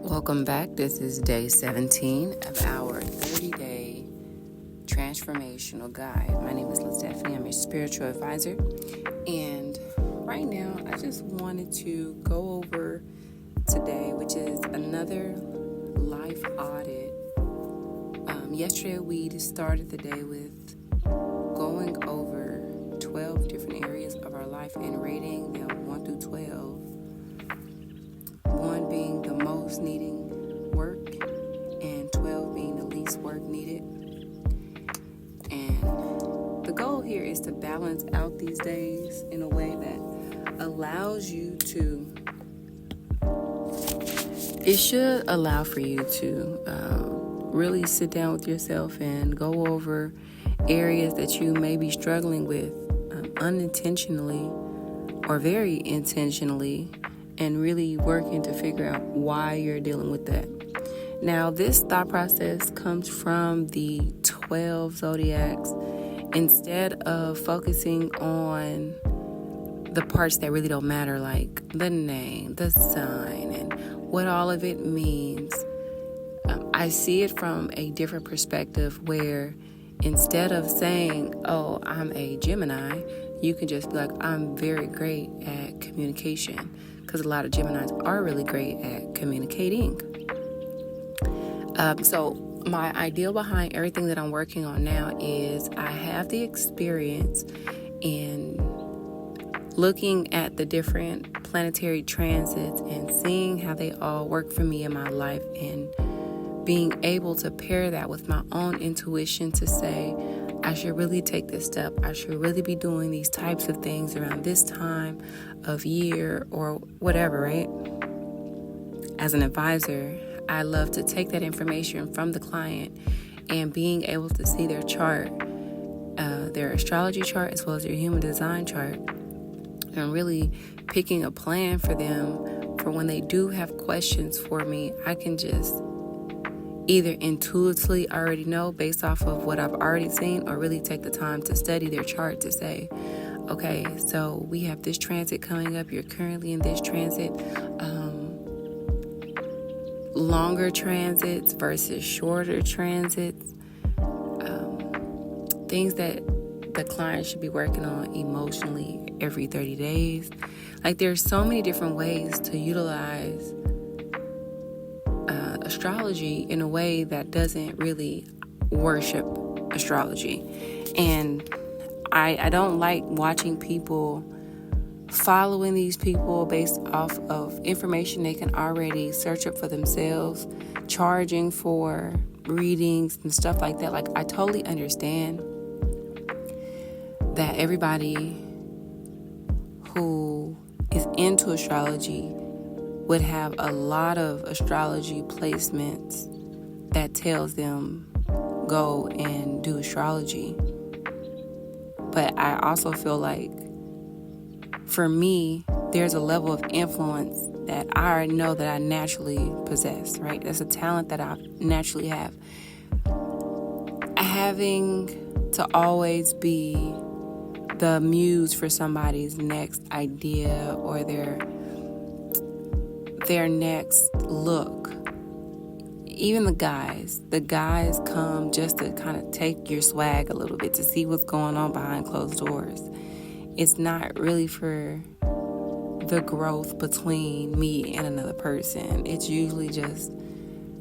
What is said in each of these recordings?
Welcome back. This is day 17 of our 30-day transformational guide. My name is Stephanie. I'm your spiritual advisor. And right now, I just wanted to go over today, which is another life audit. Yesterday, we started the day with going over 12 different areas of our life and rating them 1 through 12. 1 being the most needing work and 12 being the least work needed. And the goal here is to balance out these days in a way that allows you to, it should allow for you to really sit down with yourself and go over areas that you may be struggling with unintentionally or very intentionally, and really working to figure out why you're dealing with that. Now, this thought process comes from the 12 zodiacs. Instead of focusing on the parts that really don't matter, like the name, the sign, and what all of it means, I see it from a different perspective where instead of saying, oh, I'm a Gemini, you can just be like, I'm very great at communication. Because a lot of Geminis are really great at communicating. So my ideal behind everything that I'm working on now is I have the experience in looking at the different planetary transits and seeing how they all work for me in my life, and being able to pair that with my own intuition to say, I should really take this step. I should really be doing these types of things around this time of year or whatever, right? As an advisor, I love to take that information from the client and being able to see their chart, their astrology chart, as well as their human design chart, and really picking a plan for them for when they do have questions for me. I can just either intuitively already know based off of what I've already seen, or really take the time to study their chart to say, okay, so we have this transit coming up. You're currently in this transit. Longer transits versus shorter transits. Things that the client should be working on emotionally every 30 days. Like, there's so many different ways to utilize astrology in a way that doesn't really worship astrology. And I don't like watching people following these people based off of information they can already search up for themselves, charging for readings and stuff like that. Like, I totally understand that everybody who is into astrology would have a lot of astrology placements that tells them go and do astrology. But I also feel like, for me, there's a level of influence that I already know that I naturally possess, right? That's a talent that I naturally have. Having to always be the muse for somebody's next idea or their next look. Even the guys come just to kind of take your swag a little bit, to see what's going on behind closed doors. It's not really for the growth between me and another person. It's usually just,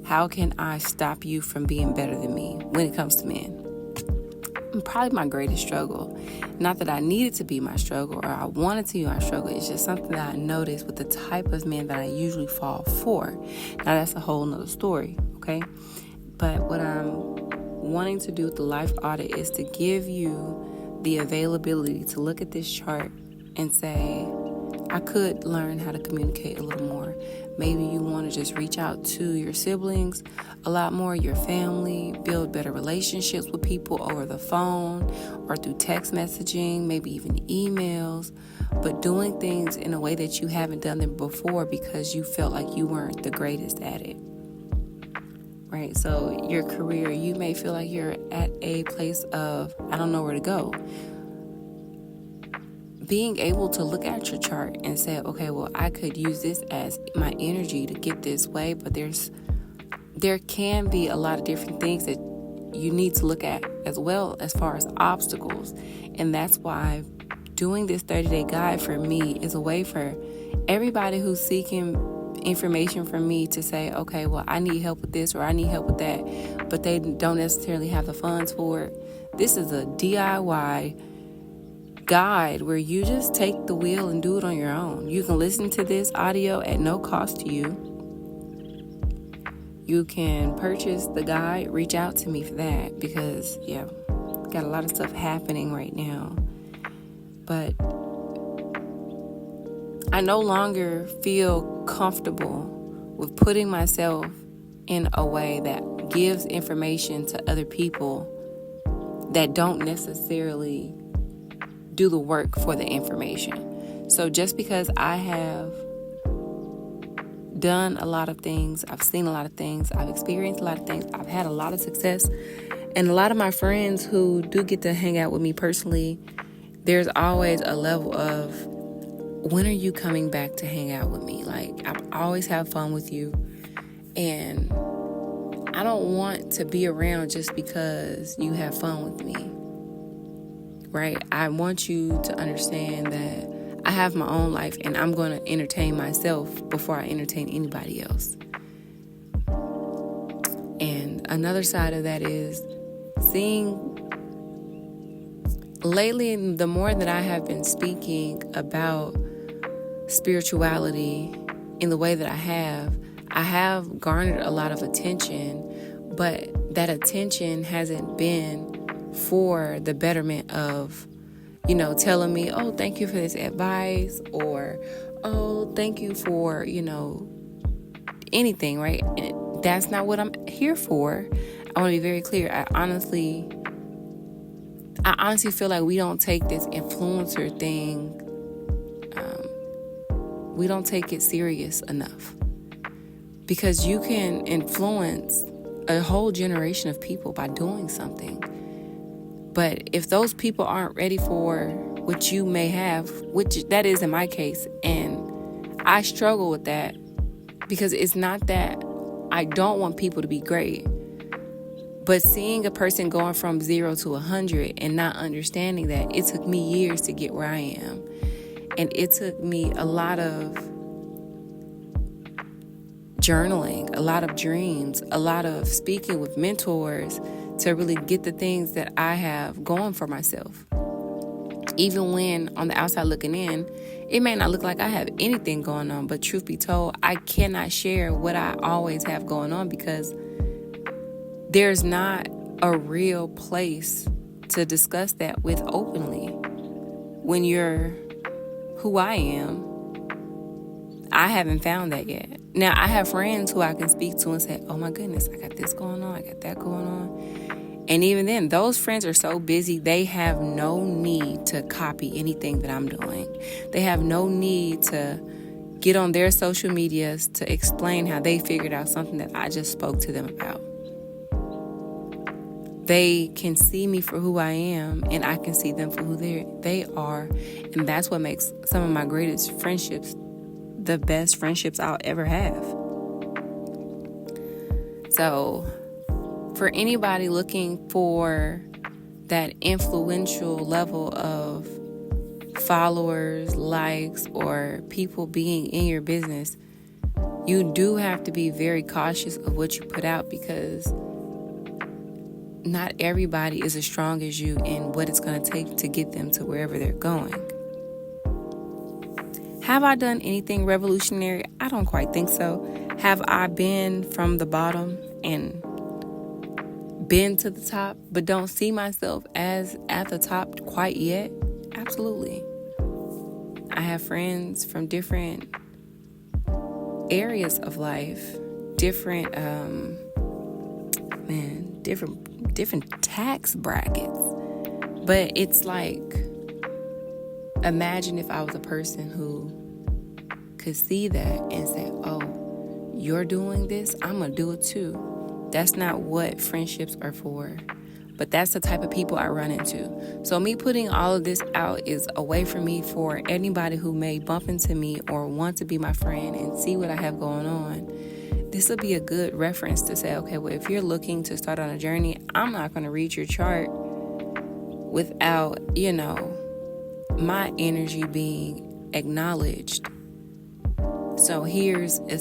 how can I stop you from being better than me when it comes to men? Probably my greatest struggle. Not that I needed to be my struggle or I wanted to be my struggle. It's just something that I noticed with the type of men that I usually fall for. Now, that's a whole nother story, okay? But what I'm wanting to do with the life audit is to give you the availability to look at this chart and say, I could learn how to communicate a little more. Maybe you want to just reach out to your siblings a lot more, your family, build better relationships with people over the phone or through text messaging, maybe even emails, but doing things in a way that you haven't done them before because you felt like you weren't the greatest at it. Right? So your career, you may feel like you're at a place of, I don't know where to go. being able to look at your chart and say, okay, well, I could use this as my energy to get this way, but there can be a lot of different things that you need to look at as well as far as obstacles. And that's why doing this 30-day guide for me is a way for everybody who's seeking information from me to say, okay, well, I need help with this or I need help with that, but they don't necessarily have the funds for it. This is a DIY guide where you just take the wheel and do it on your own. You can listen to this audio at no cost to you. You can purchase the guide, reach out to me for that because, got a lot of stuff happening right now. But I no longer feel comfortable with putting myself in a way that gives information to other people that don't necessarily do the work for the information. So just because I have done a lot of things, I've seen a lot of things, I've experienced a lot of things, I've had a lot of success, and a lot of my friends who do get to hang out with me personally, there's always a level of, when are you coming back to hang out with me? Like, I always have fun with you, and I don't want to be around just because you have fun with me, right? I want you to understand that I have my own life and I'm going to entertain myself before I entertain anybody else. And another side of that is seeing, lately, the more that I have been speaking about spirituality in the way that I have garnered a lot of attention, but that attention hasn't been for the betterment of, telling me, oh, thank you for this advice, or, oh, thank you for, anything, right? And that's not what I'm here for. I want to be very clear. I honestly feel like we don't take this influencer thing, we don't take it serious enough. Because you can influence a whole generation of people by doing something. But if those people aren't ready for what you may have, which that is in my case, and I struggle with that because it's not that I don't want people to be great, but seeing a person going from 0 to 100 and not understanding that it took me years to get where I am. And it took me a lot of journaling, a lot of dreams, a lot of speaking with mentors to really get the things that I have going for myself. Even when on the outside looking in, it may not look like I have anything going on, but truth be told, I cannot share what I always have going on because there's not a real place to discuss that with openly. When you're who I am, I haven't found that yet. Now, I have friends who I can speak to and say, oh my goodness, I got this going on, I got that going on. And even then, those friends are so busy, they have no need to copy anything that I'm doing. They have no need to get on their social medias to explain how they figured out something that I just spoke to them about. They can see me for who I am, and I can see them for who they are. And that's what makes some of my greatest friendships the best friendships I'll ever have. So, for anybody looking for that influential level of followers, likes, or people being in your business, you do have to be very cautious of what you put out because not everybody is as strong as you in what it's going to take to get them to wherever they're going. Have I done anything revolutionary? I don't quite think so. Have I been from the bottom and been to the top, but don't see myself as at the top quite yet? Absolutely. I have friends from different areas of life, different tax brackets. But it's like, imagine if I was a person who could see that and say, oh, you're doing this, I'm going to do it too. That's not what friendships are for. But that's the type of people I run into. So me putting all of this out is a way for me for anybody who may bump into me or want to be my friend and see what I have going on. This will be a good reference to say, okay, well, if you're looking to start on a journey, I'm not going to read your chart without, my energy being acknowledged. So here's a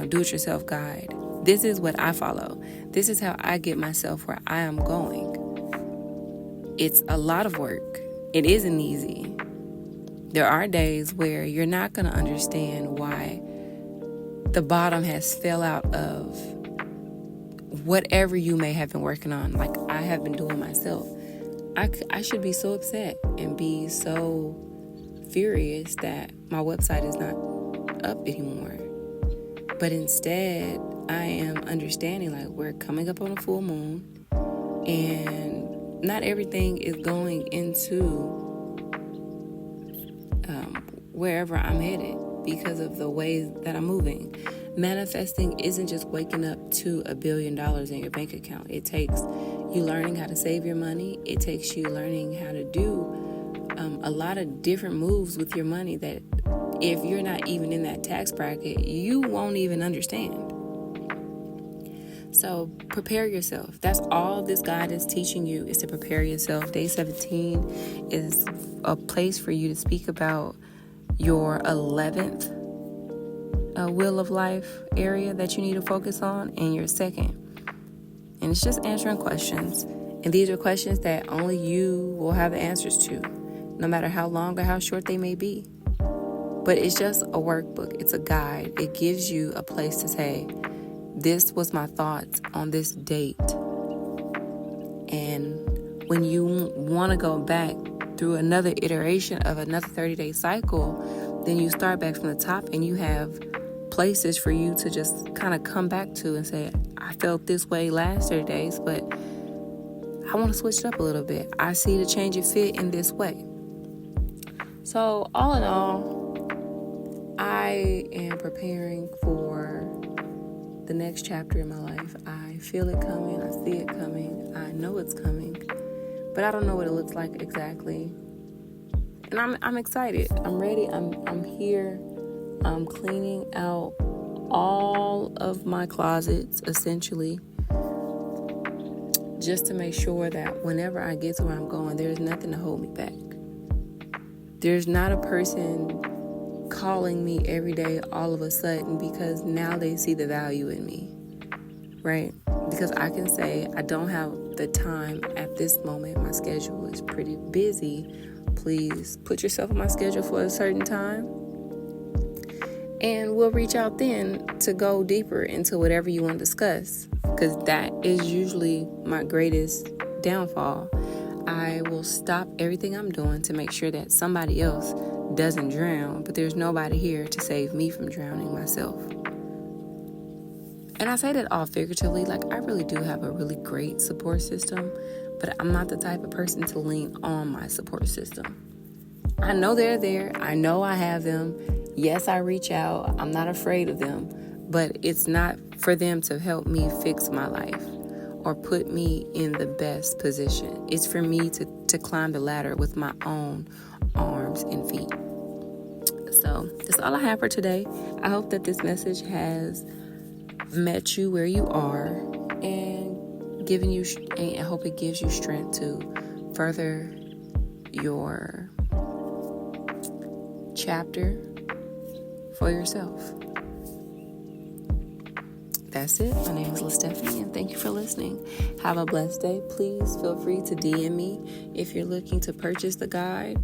do-it-yourself guide. This is what I follow. This is how I get myself where I am going. It's a lot of work. It isn't easy. There are days where you're not going to understand why the bottom has fell out of whatever you may have been working on, like I have been doing myself. I should be so upset and be so furious that my website is not up anymore. But instead, I am understanding like we're coming up on a full moon and not everything is going into wherever I'm headed because of the ways that I'm moving. Manifesting isn't just waking up to $1 billion in your bank account. It takes you learning how to save your money. It takes you learning how to do a lot of different moves with your money that if you're not even in that tax bracket, you won't even understand. So prepare yourself. That's all this guide is teaching you, is to prepare yourself. Day 17 is a place for you to speak about your 11th wheel of life area that you need to focus on, and your second. And it's just answering questions. And these are questions that only you will have the answers to, no matter how long or how short they may be. But it's just a workbook. It's a guide. It gives you a place to say, this was my thoughts on this date. And when you want to go back through another iteration of another 30-day cycle, then you start back from the top and you have places for you to just kind of come back to and say, I felt this way last 30 days, but I want to switch it up a little bit. I see the change of fit in this way. So all in all, I am preparing for the next chapter in my life. I feel it coming. I see it coming. I know it's coming, but I don't know what it looks like exactly. And I'm excited. I'm ready. I'm here. I'm cleaning out all of my closets, essentially, just to make sure that whenever I get to where I'm going, there's nothing to hold me back. There's not a person calling me every day all of a sudden because now they see the value in me, right? Because I can say, I don't have the time at this moment. My schedule is pretty busy. Please put yourself on my schedule for a certain time. And we'll reach out then to go deeper into whatever you want to discuss. Because that is usually my greatest downfall. I will stop everything I'm doing to make sure that somebody else doesn't drown. But there's nobody here to save me from drowning myself. And I say that all figuratively. Like, I really do have a really great support system. But I'm not the type of person to lean on my support system. I know they're there. I know I have them. Yes, I reach out. I'm not afraid of them, but it's not for them to help me fix my life or put me in the best position. It's for me to climb the ladder with my own arms and feet. So that's all I have for today. I hope that this message has met you where you are and I hope it gives you strength to further your chapter for yourself. That's it. My name is LaStephanie, and thank you for listening. Have a blessed day. Please feel free to DM me if you're looking to purchase the guide.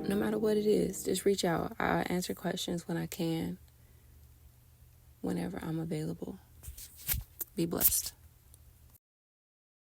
No matter what it is, just reach out. I answer questions when I can, whenever I'm available. Be blessed.